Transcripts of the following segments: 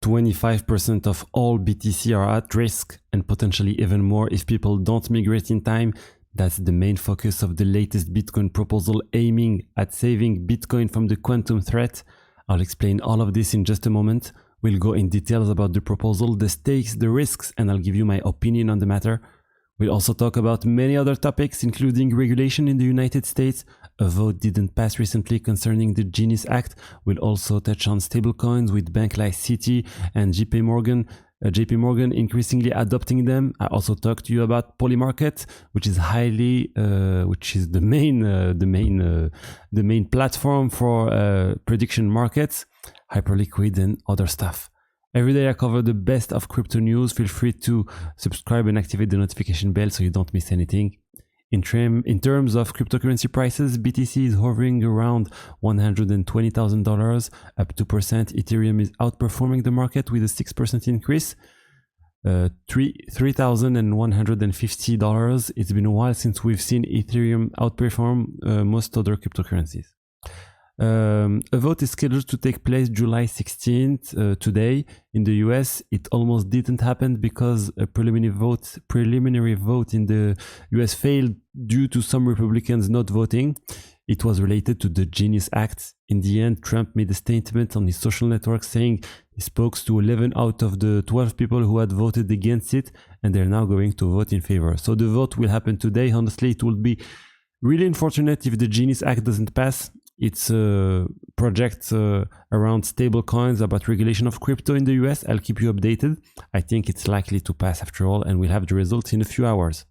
25% of all BTC are at risk, and potentially even more if people don't migrate in time. That's the main focus of the latest Bitcoin proposal, aiming at saving Bitcoin from the quantum threat. I'll explain all of this in just a moment. We'll go in details about the proposal, the stakes, the risks, and I'll give you my opinion on the matter. We'll also talk about many other topics, including regulation in the United States. A vote didn't pass recently concerning the Genus Act. We'll also touch on stablecoins with banks like Citi and JP Morgan increasingly adopting them. I also talked to you about Polymarket, which is the main platform for prediction markets, Hyperliquid, and other stuff. Every day I cover the best of crypto news. Feel free to subscribe and activate the notification bell so you don't miss anything. In terms of cryptocurrency prices, BTC is hovering around $120,000, up 2%. Ethereum is outperforming the market with a 6% increase, $3,150. It's been a while since we've seen Ethereum outperform most other cryptocurrencies. A vote is scheduled to take place July 16th, today in the US. It almost didn't happen because a preliminary vote in the US failed due to some Republicans not voting. It was related to the Genus Act. In the end, Trump made a statement on his social network saying he spoke to 11 out of the 12 people who had voted against it, and they're now going to vote in favor. So the vote will happen today. Honestly, it would be really unfortunate if the Genus Act doesn't pass. It's a project around stable coins, about regulation of crypto in the US. I'll keep you updated. I think it's likely to pass after all, and we'll have the results in a few hours.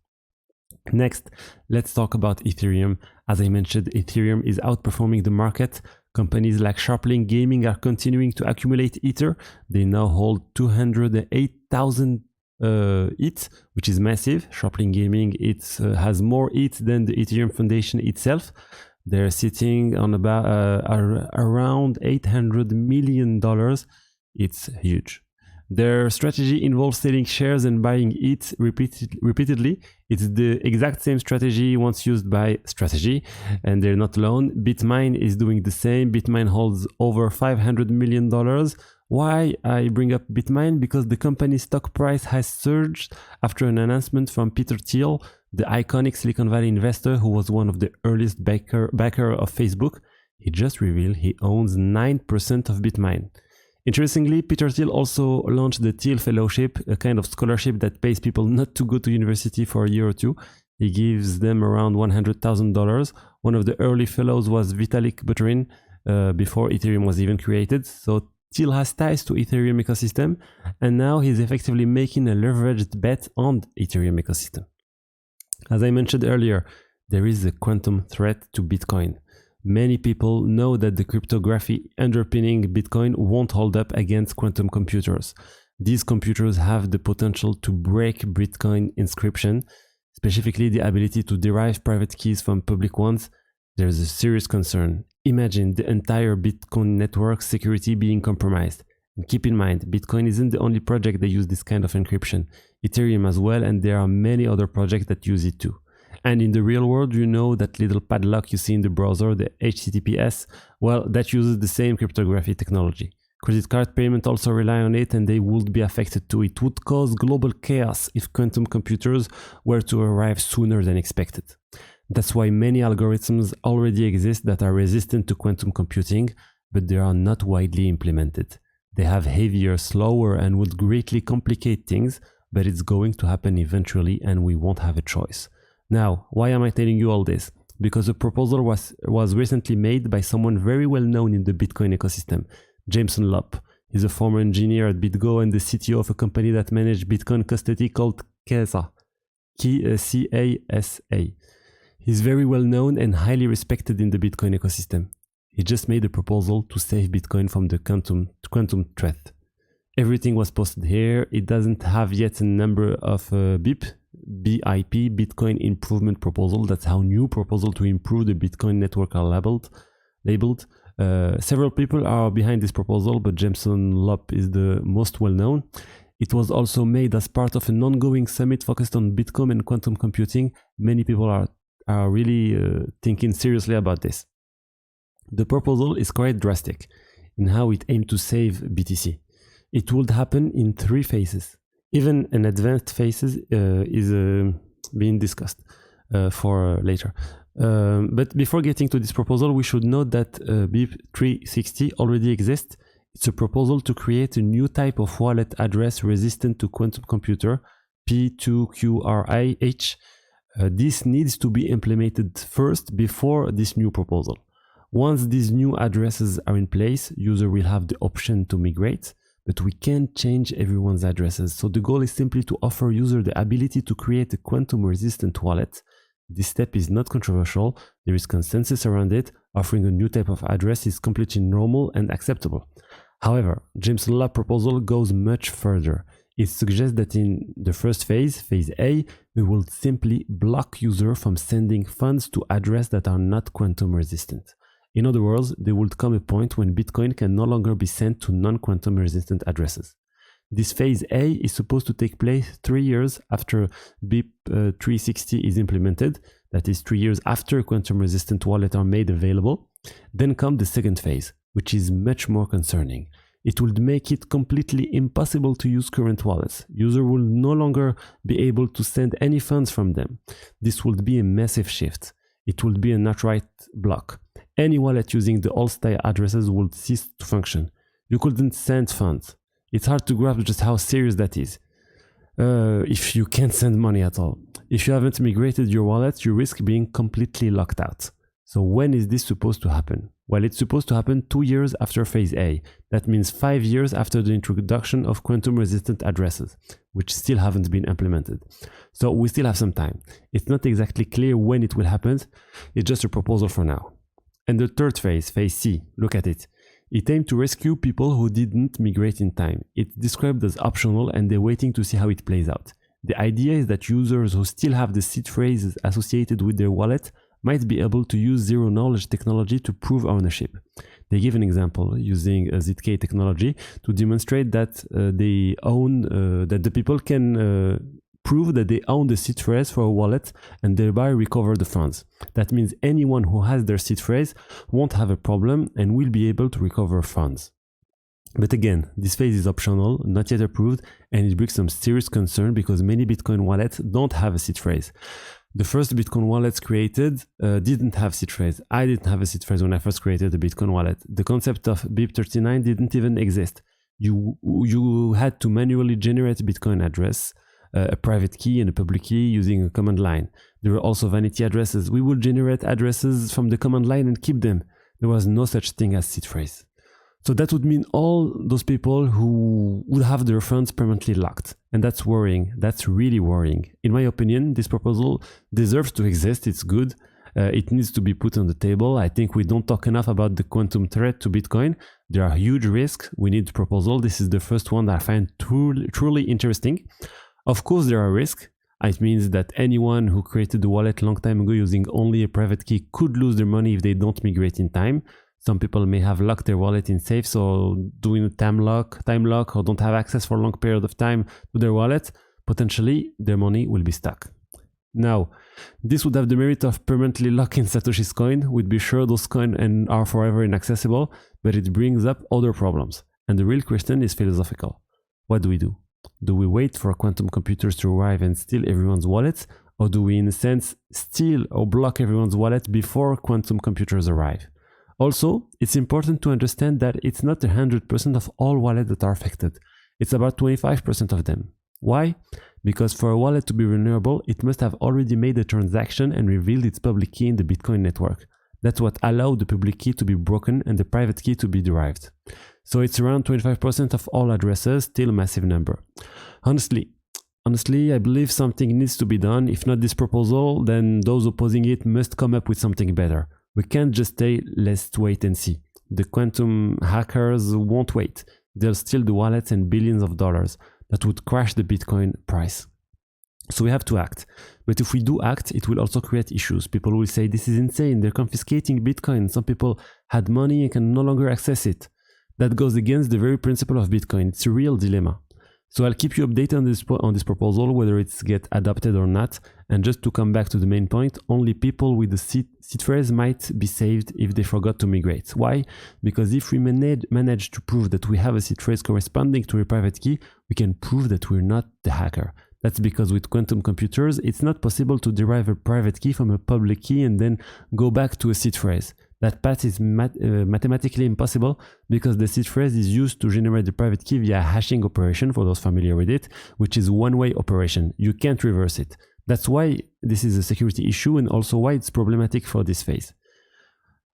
Next, let's talk about Ethereum. As I mentioned, Ethereum is outperforming the market. Companies like Sharplink Gaming are continuing to accumulate Ether. They now hold 208,000 ETH, which is massive. Sharplink Gaming has more ETH than the Ethereum Foundation itself. They're sitting on about around $800 million. It's huge. Their strategy involves selling shares and buying it repeatedly. It's the exact same strategy once used by Strategy, and they're not alone. Bitmine is doing the same. Bitmine holds over $500 million. Why I bring up Bitmine? Because the company's stock price has surged after an announcement from Peter Thiel, the iconic Silicon Valley investor who was one of the earliest backer of Facebook. He just revealed he owns 9% of Bitmine. Interestingly, Peter Thiel also launched the Thiel Fellowship, a kind of scholarship that pays people not to go to university for a year or two. He gives them around $100,000. One of the early fellows was Vitalik Buterin, before Ethereum was even created. So Thiel has ties to Ethereum ecosystem, and now he's effectively making a leveraged bet on the Ethereum ecosystem. As I mentioned earlier, there is a quantum threat to Bitcoin. Many people know that the cryptography underpinning Bitcoin won't hold up against quantum computers. These computers have the potential to break Bitcoin encryption, specifically the ability to derive private keys from public ones. There's a serious concern. Imagine the entire Bitcoin network security being compromised. And keep in mind, Bitcoin isn't the only project that use this kind of encryption. Ethereum as well, and there are many other projects that use it too. And in the real world, you know that little padlock you see in the browser, the HTTPS, well, that uses the same cryptography technology. Credit card payment also rely on it, and they would be affected too. It would cause global chaos if quantum computers were to arrive sooner than expected. That's why many algorithms already exist that are resistant to quantum computing, but they are not widely implemented. They have heavier, slower, and would greatly complicate things, but it's going to happen eventually, and we won't have a choice. Now, why am I telling you all this? Because a proposal was recently made by someone very well known in the Bitcoin ecosystem, Jameson Lopp. He's a former engineer at BitGo and the CTO of a company that managed Bitcoin custody called Casa, C-A-S-A. He's very well known and highly respected in the Bitcoin ecosystem. He just made a proposal to save Bitcoin from the quantum threat. Everything was posted here. It doesn't have yet a number of BIP, Bitcoin Improvement Proposal. That's how new proposal to improve the Bitcoin network are labeled. Several people are behind this proposal, but Jameson Lopp is the most well known. It was also made as part of an ongoing summit focused on Bitcoin and quantum computing. Many people are really thinking seriously about this. The proposal is quite drastic in how it aimed to save BTC. it would happen in 3 phases. Even an advanced phases is being discussed for later. But before getting to this proposal, we should note that BIP 360 already exists. It's a proposal to create a new type of wallet address resistant to quantum computer, P2QRIH. This needs to be implemented first before this new proposal. Once these new addresses are in place, user will have the option to migrate, but we can't change everyone's addresses. So the goal is simply to offer user the ability to create a quantum resistant wallet. This step is not controversial. There is consensus around it. Offering a new type of address is completely normal and acceptable. However, Jameson Lopp proposal goes much further. It suggests that in the first phase, phase A, we will simply block user from sending funds to addresses that are not quantum resistant. In other words, there would come a point when Bitcoin can no longer be sent to non-quantum resistant addresses. This phase A is supposed to take place 3 years after BIP 360 is implemented, that is 3 years after quantum resistant wallets are made available. Then comes the second phase, which is much more concerning. It would make it completely impossible to use current wallets. User will no longer be able to send any funds from them. This would be a massive shift. It would be an outright block. Any wallet using the old style addresses would cease to function. You couldn't send funds. It's hard to grasp just how serious that is. If you can't send money at all. If you haven't migrated your wallet, you risk being completely locked out. So when is this supposed to happen? Well, it's supposed to happen 2 years after phase A. That means 5 years after the introduction of quantum resistant addresses, which still haven't been implemented. So we still have some time. It's not exactly clear when it will happen. It's just a proposal for now. And the third phase, phase C, look at it. It aimed to rescue people who didn't migrate in time. It's described as optional and they're waiting to see how it plays out. The idea is that users who still have the seed phrases associated with their wallet might be able to use zero-knowledge technology to prove ownership. They give an example using ZK technology to demonstrate that that the people can prove that they own the seed phrase for a wallet and thereby recover the funds. That means anyone who has their seed phrase won't have a problem and will be able to recover funds. But again, this phase is optional, not yet approved, and it brings some serious concern because many Bitcoin wallets don't have a seed phrase. The first Bitcoin wallets created didn't have seed phrase. I didn't have a seed phrase when I first created the Bitcoin wallet. The concept of BIP 39 didn't even exist. You had to manually generate a Bitcoin address, a private key and a public key using a command line. There were also vanity addresses. We would generate addresses from the command line and keep them. There was no such thing as seed phrase. So that would mean all those people who would have their funds permanently locked. And that's worrying. That's really worrying. In my opinion, this proposal deserves to exist. It's good. It needs to be put on the table. I think we don't talk enough about the quantum threat to Bitcoin. There are huge risks. We need a proposal. This is the first one that I find truly interesting. Of course, there are risks. It means that anyone who created the wallet a long time ago using only a private key could lose their money if they don't migrate in time. Some people may have locked their wallet in safe, so doing a time lock, or don't have access for a long period of time to their wallet, potentially their money will be stuck. Now, this would have the merit of permanently locking Satoshi's coin. We'd be sure those coins are forever inaccessible, but it brings up other problems. And the real question is philosophical. What do we do? Do we wait for quantum computers to arrive and steal everyone's wallets? Or do we, in a sense, steal or block everyone's wallet before quantum computers arrive? Also, it's important to understand that it's not 100% of all wallets that are affected. It's about 25% of them. Why? Because for a wallet to be vulnerable, it must have already made a transaction and revealed its public key in the Bitcoin network. That's what allowed the public key to be broken and the private key to be derived. So it's around 25% of all addresses, still a massive number. Honestly, I believe something needs to be done. If not this proposal, then those opposing it must come up with something better. We can't just say, let's wait and see. The quantum hackers won't wait. They'll steal the wallets and billions of dollars. That would crash the Bitcoin price. So we have to act. But if we do act, it will also create issues. People will say, this is insane. They're confiscating Bitcoin. Some people had money and can no longer access it. That goes against the very principle of Bitcoin. It's a real dilemma. So I'll keep you updated on this proposal, whether it's get adopted or not. And just to come back to the main point, only people with the seed phrase might be saved if they forgot to migrate. Why? Because if we manage to prove that we have a seed phrase corresponding to a private key, we can prove that we're not the hacker. That's because with quantum computers, it's not possible to derive a private key from a public key and then go back to a seed phrase. That path is mathematically impossible because the seed phrase is used to generate the private key via a hashing operation, for those familiar with it, which is a one-way operation. You can't reverse it. That's why this is a security issue and also why it's problematic for this phase.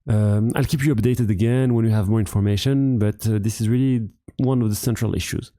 I'll keep you updated again when we have more information, but this is really one of the central issues.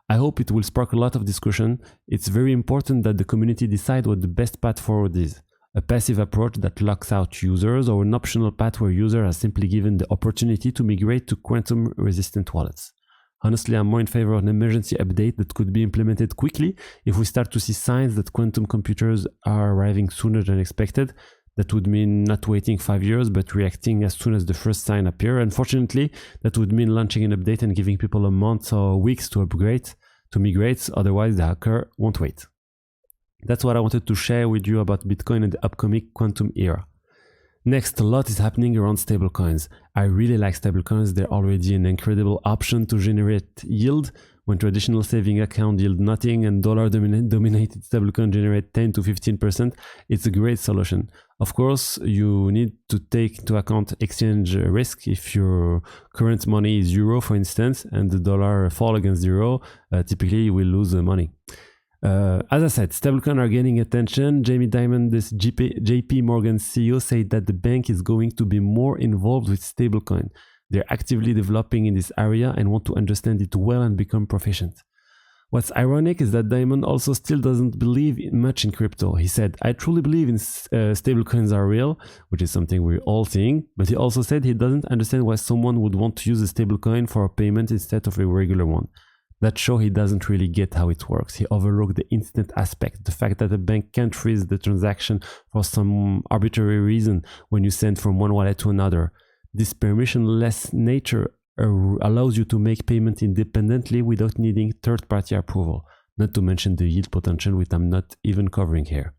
I hope it will spark a lot of discussion. It's very important that the community decide what the best path forward is. A passive approach that locks out users, or an optional path where users are simply given the opportunity to migrate to quantum-resistant wallets. Honestly, I'm more in favor of an emergency update that could be implemented quickly if we start to see signs that quantum computers are arriving sooner than expected. That would mean not waiting 5 years, but reacting as soon as the first sign appear. Unfortunately, that would mean launching an update and giving people a month or weeks to migrate. Otherwise, the hacker won't wait. That's what I wanted to share with you about Bitcoin and the upcoming quantum era. Next, a lot is happening around stablecoins. I really like stablecoins. They're already an incredible option to generate yield when traditional saving account yield nothing and dollar-dominated stablecoin generate 10 to 15%. It's a great solution. Of course, you need to take into account exchange risk. If your current money is euro, for instance, and the dollar fall against euro, typically you will lose money. As I said, stablecoins are gaining attention. Jamie Dimon, this JP Morgan CEO, said that the bank is going to be more involved with stablecoin. They're actively developing in this area and want to understand it well and become proficient. What's ironic is that Dimon also still doesn't believe much in crypto. He said, I truly believe in stablecoins are real, which is something we're all seeing, but he also said he doesn't understand why someone would want to use a stablecoin for a payment instead of a regular one. That shows he doesn't really get how it works. He overlooked the instant aspect, the fact that a bank can't freeze the transaction for some arbitrary reason when you send from one wallet to another. This permissionless nature allows you to make payment independently without needing third-party approval, not to mention the yield potential, which I'm not even covering here.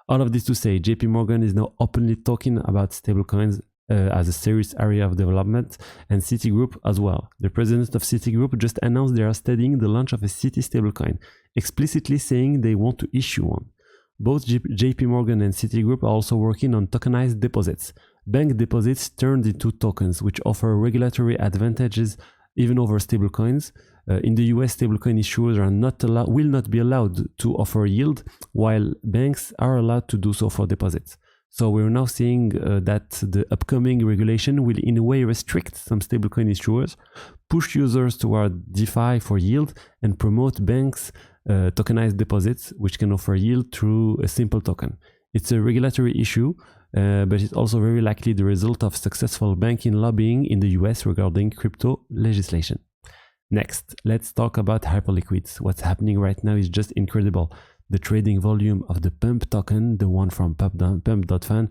All of this to say, JP Morgan is now openly talking about stablecoins as a serious area of development, and Citigroup as well. The president of Citigroup just announced they are studying the launch of a Citi stablecoin, explicitly saying they want to issue one. Both JP Morgan and Citigroup are also working on tokenized deposits. Bank deposits turned into tokens, which offer regulatory advantages even over stablecoins. In the US, stablecoin issuers will not be allowed to offer yield, while banks are allowed to do so for deposits. So we're now seeing that the upcoming regulation will in a way restrict some stablecoin issuers, push users toward DeFi for yield, and promote banks' tokenized deposits, which can offer yield through a simple token. It's a regulatory issue, but it's also very likely the result of successful banking lobbying in the US regarding crypto legislation. Next, let's talk about Hyperliquid. What's happening right now is just incredible. The trading volume of the Pump token, the one from Pump.fan,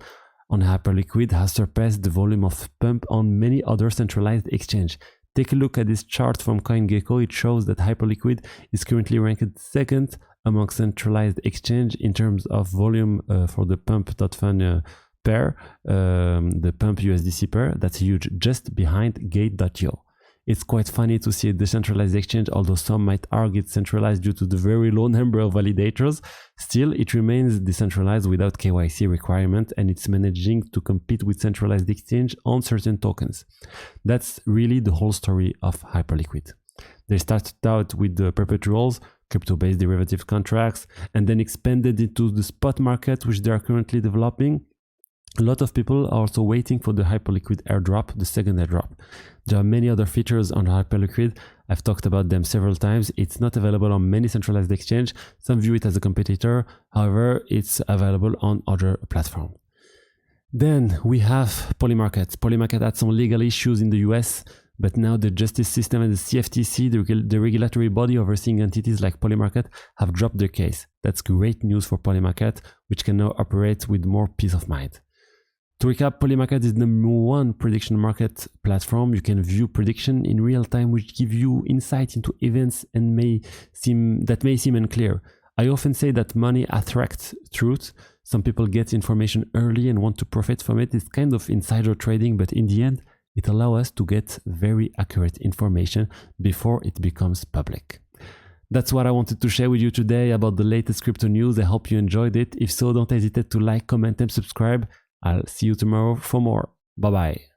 on Hyperliquid has surpassed the volume of Pump on many other centralized exchanges. Take a look at this chart from CoinGecko. It shows that Hyperliquid is currently ranked second among centralized exchange in terms of volume for the Pump.fan pair, the Pump USDC pair. That's huge, just behind Gate.io. It's quite funny to see a decentralized exchange, although some might argue it's centralized due to the very low number of validators. Still, it remains decentralized without KYC requirement, and it's managing to compete with centralized exchange on certain tokens. That's really the whole story of Hyperliquid. They started out with the perpetuals, crypto-based derivative contracts, and then expanded into the spot market, which they are currently developing. A lot of people are also waiting for the Hyperliquid airdrop, the second airdrop. There are many other features on Hyperliquid. I've talked about them several times. It's not available on many centralized exchanges. Some view it as a competitor. However, it's available on other platforms. Then we have Polymarket. Polymarket had some legal issues in the US, but now the justice system and the CFTC, the regulatory body overseeing entities like Polymarket, have dropped their case. That's great news for Polymarket, which can now operate with more peace of mind. To recap, Polymarket is the #1 prediction market platform. You can view prediction in real time, which give you insight into events and may seem unclear. I often say that money attracts truth. Some people get information early and want to profit from it. It's kind of insider trading, but in the end, it allows us to get very accurate information before it becomes public. That's what I wanted to share with you today about the latest crypto news. I hope you enjoyed it. If so, don't hesitate to like, comment, and subscribe. I'll see you tomorrow for more. Bye-bye.